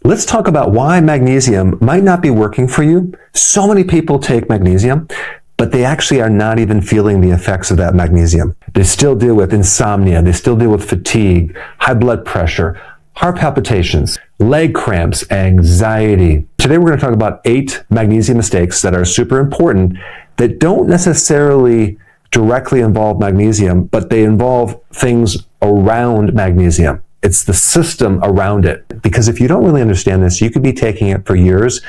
Let's talk about why magnesium might not be working for you. So many people take magnesium, but they actually are not even feeling the effects of that magnesium. They still deal with insomnia. They still deal with fatigue, high blood pressure, heart palpitations, leg cramps, anxiety. Today we're going to talk about 8 magnesium mistakes that are super important that don't necessarily directly involve magnesium, but they involve things around magnesium. It's the system around it. Because if you don't really understand this, you could be taking it for years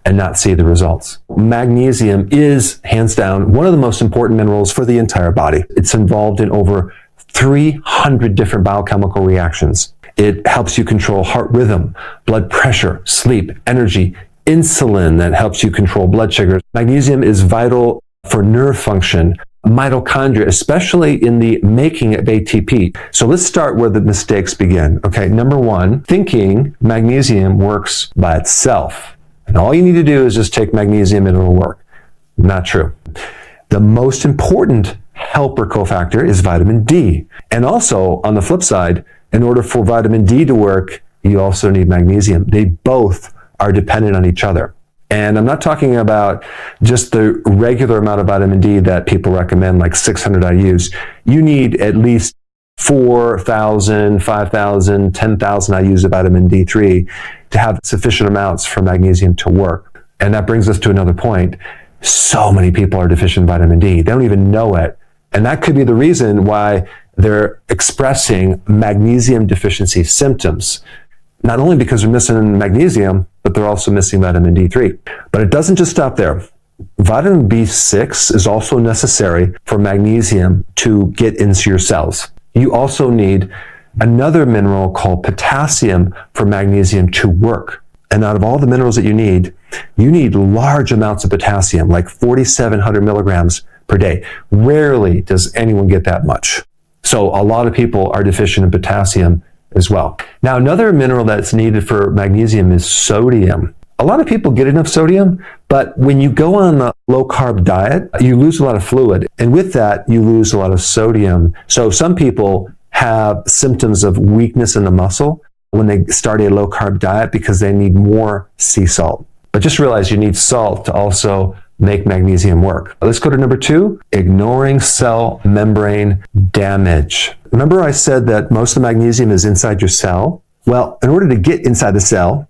and not see the results. Magnesium is, hands down, one of the most important minerals for the entire body. It's involved in over 300 different biochemical reactions. It helps you control heart rhythm, blood pressure, sleep, energy, insulin that helps you control blood sugar. Magnesium is vital for nerve function, mitochondria, especially in the making of ATP. So let's start where the mistakes begin. Okay, number 1, thinking magnesium works by itself. And all you need to do is just take magnesium and it'll work. Not true. The most important helper cofactor is vitamin D. And also, on the flip side, in order for vitamin D to work, you also need magnesium. They both are dependent on each other. And I'm not talking about just the regular amount of vitamin D that people recommend, like 600 IUs. You need at least 4,000, 5,000, 10,000 IUs of vitamin D3 to have sufficient amounts for magnesium to work. And that brings us to another point. So many people are deficient in vitamin D. They don't even know it. And that could be the reason why they're expressing magnesium deficiency symptoms. Not only because they're missing magnesium, but they're also missing vitamin D3. But it doesn't just stop there. Vitamin B6 is also necessary for magnesium to get into your cells. You also need another mineral called potassium for magnesium to work. And out of all the minerals that you need large amounts of potassium, like 4,700 milligrams per day. Rarely does anyone get that much. So a lot of people are deficient in potassium as well. Now, another mineral that's needed for magnesium is sodium. A lot of people get enough sodium, but when you go on a low-carb diet, you lose a lot of fluid. And with that, you lose a lot of sodium. So some people have symptoms of weakness in the muscle when they start a low-carb diet because they need more sea salt. But just realize you need salt to also make magnesium work. Let's go to number 2, ignoring cell membrane damage. Remember I said that most of the magnesium is inside your cell? Well, in order to get inside the cell,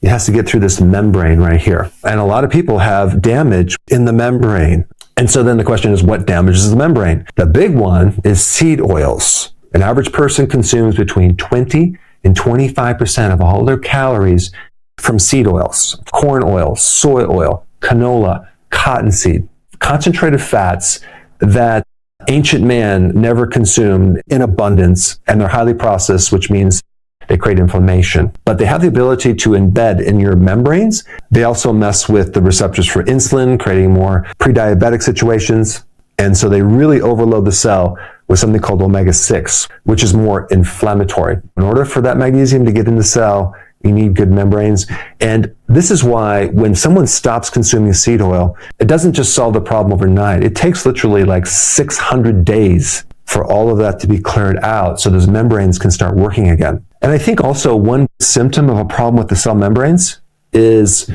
it has to get through this membrane right here. And a lot of people have damage in the membrane. And so then the question is, what damages the membrane? The big one is seed oils. An average person consumes between 20 and 25% of all their calories from seed oils, corn oil, soy oil, canola, cottonseed, concentrated fats that ancient man never consumed in abundance, and they're highly processed, which means they create inflammation. But they have the ability to embed in your membranes. They also mess with the receptors for insulin, creating more pre-diabetic situations. And so they really overload the cell with something called omega-6, which is more inflammatory. In order for that magnesium to get in the cell, you need good membranes. And this is why when someone stops consuming seed oil, it doesn't just solve the problem overnight. It takes literally like 600 days for all of that to be cleared out so those membranes can start working again. And I think also one symptom of a problem with the cell membranes is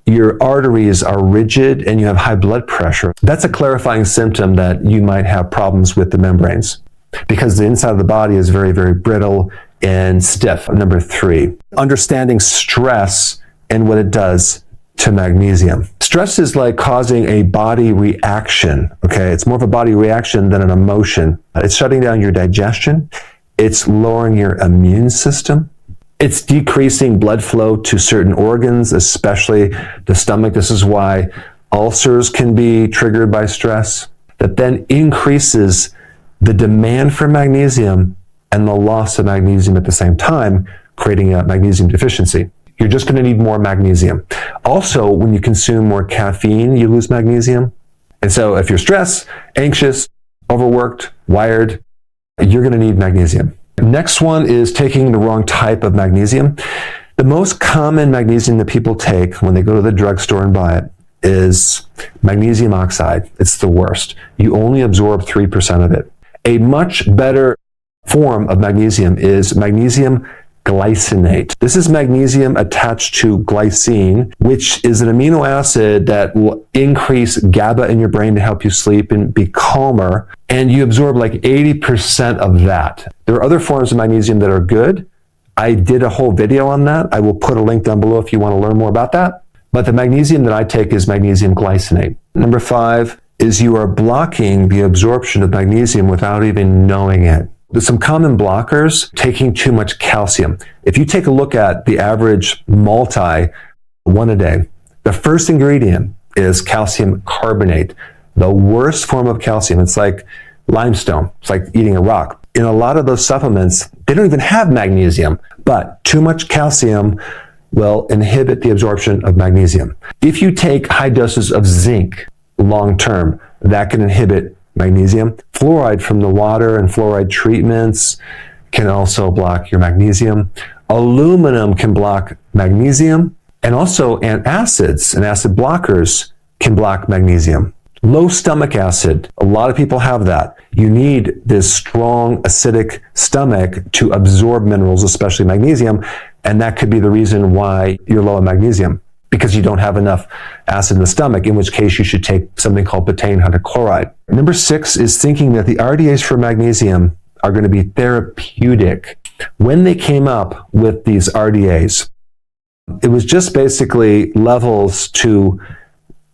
your arteries are rigid and you have high blood pressure. That's a clarifying symptom that you might have problems with the membranes because the inside of the body is very, very brittle and stiff. Number 3, understanding stress and what it does to magnesium. Stress is like causing a body reaction, okay? It's more of a body reaction than an emotion. It's shutting down your digestion. It's lowering your immune system. It's decreasing blood flow to certain organs, especially the stomach. This is why ulcers can be triggered by stress. That then increases the demand for magnesium and the loss of magnesium at the same time, creating a magnesium deficiency. You're just going to need more magnesium. Also, when you consume more caffeine, you lose magnesium. And so if you're stressed, anxious, overworked, wired, you're going to need magnesium. Next one is taking the wrong type of magnesium. The most common magnesium that people take when they go to the drugstore and buy it is magnesium oxide. It's the worst. You only absorb 3% of it. A much better form of magnesium is magnesium glycinate. This is magnesium attached to glycine, which is an amino acid that will increase GABA in your brain to help you sleep and be calmer. And you absorb like 80% of that. There are other forms of magnesium that are good. I did a whole video on that. I will put a link down below if you want to learn more about that. But the magnesium that I take is magnesium glycinate. Number 5 is you are blocking the absorption of magnesium without even knowing it. There's some common blockers: taking too much calcium. If you take a look at the average multi, one a day, the first ingredient is calcium carbonate, the worst form of calcium. It's like limestone. It's like eating a rock. In a lot of those supplements, they don't even have magnesium, but too much calcium will inhibit the absorption of magnesium. If you take high doses of zinc long term, that can inhibit magnesium. Fluoride from the water and fluoride treatments can also block your magnesium. Aluminum can block magnesium, and also acids and acid blockers can block magnesium. Low stomach acid, a lot of people have that. You need this strong acidic stomach to absorb minerals, especially magnesium, and that could be the reason why you're low in magnesium, because you don't have enough acid in the stomach, in which case you should take something called betaine hydrochloride. Number 6 is thinking that the RDAs for magnesium are going to be therapeutic. When they came up with these RDAs, it was just basically levels to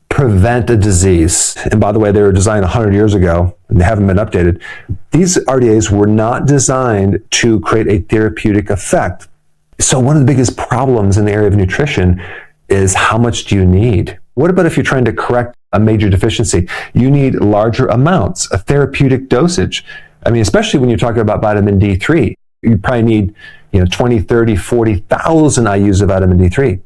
prevent a disease. And by the way, they were designed 100 years ago and they haven't been updated. These RDAs were not designed to create a therapeutic effect. So one of the biggest problems in the area of nutrition is how much do you need? What about if you're trying to correct a major deficiency? You need larger amounts, a therapeutic dosage. I mean, especially when you're talking about vitamin D3, you probably need 20, 30, 40,000 IUs of vitamin D3.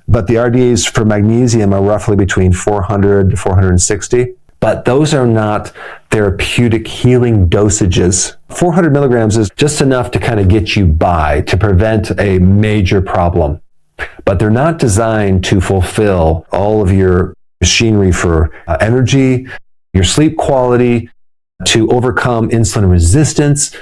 But the RDAs for magnesium are roughly between 400 to 460. But those are not therapeutic healing dosages. 400 milligrams is just enough to kind of get you by, to prevent a major problem. But they're not designed to fulfill all of your machinery for energy, your sleep quality, to overcome insulin resistance,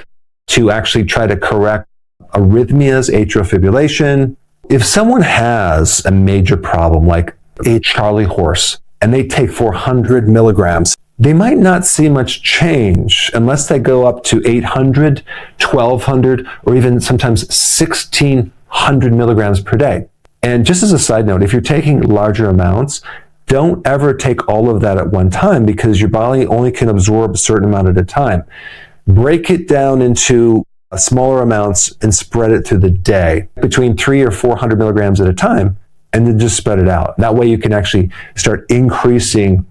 to actually try to correct arrhythmias, atrial fibrillation. If someone has a major problem like a Charlie horse and they take 400 milligrams, they might not see much change unless they go up to 800, 1200, or even sometimes 1600 milligrams per day. And just as a side note, if you're taking larger amounts, don't ever take all of that at one time, because your body only can absorb a certain amount at a time. Break it down into smaller amounts and spread it through the day, between 300 or 400 milligrams at a time, and then just spread it out. That way you can actually start increasing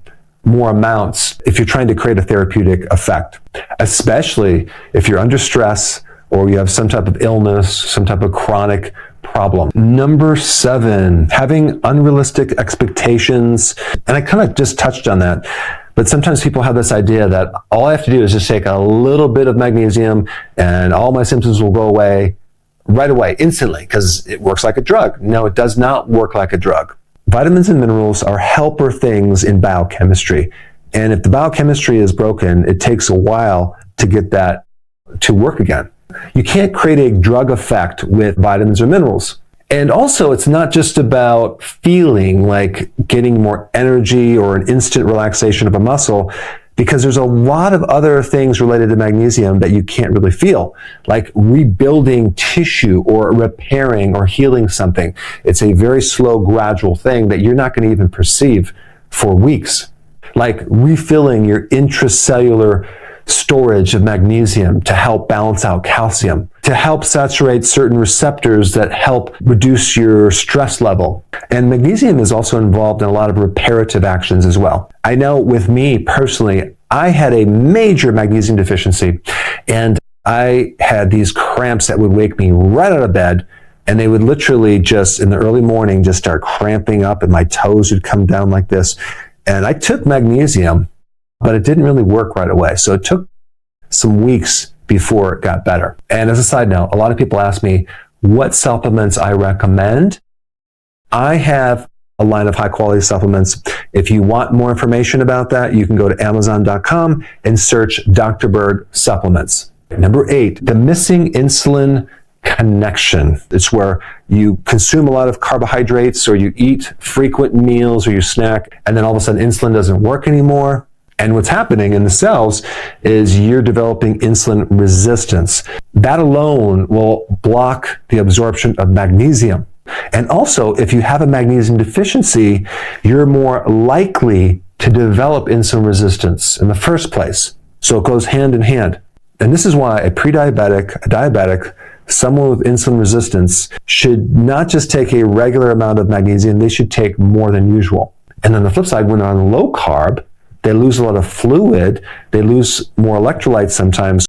more amounts if you're trying to create a therapeutic effect, especially if you're under stress or you have some type of illness, some type of chronic problem. Number 7, having unrealistic expectations. And I kind of just touched on that. But sometimes people have this idea that all I have to do is just take a little bit of magnesium and all my symptoms will go away right away, instantly, because it works like a drug. No, it does not work like a drug. Vitamins and minerals are helper things in biochemistry. And if the biochemistry is broken, it takes a while to get that to work again. You can't create a drug effect with vitamins or minerals. And also, it's not just about feeling like getting more energy or an instant relaxation of a muscle, because there's a lot of other things related to magnesium that you can't really feel, like rebuilding tissue or repairing or healing something. It's a very slow, gradual thing that you're not going to even perceive for weeks. Like refilling your intracellular storage of magnesium to help balance out calcium, to help saturate certain receptors that help reduce your stress level. And magnesium is also involved in a lot of reparative actions as well. I know with me personally, I had a major magnesium deficiency, and I had these cramps that would wake me right out of bed, and they would literally just in the early morning just start cramping up and my toes would come down like this. And I took magnesium, but it didn't really work right away. So it took some weeks before it got better. And as a side note, a lot of people ask me what supplements I recommend. I have a line of high quality supplements. If you want more information about that, you can go to Amazon.com and search Dr. Berg supplements. Number 8, the missing insulin connection. It's where you consume a lot of carbohydrates, or you eat frequent meals, or you snack, and then all of a sudden insulin doesn't work anymore. And what's happening in the cells is you're developing insulin resistance. That alone will block the absorption of magnesium. And also, if you have a magnesium deficiency, you're more likely to develop insulin resistance in the first place. So it goes hand in hand. And this is why a pre-diabetic, a diabetic, someone with insulin resistance should not just take a regular amount of magnesium, they should take more than usual. And on the flip side, when they're on low carb, they lose a lot of fluid, they lose more electrolytes sometimes.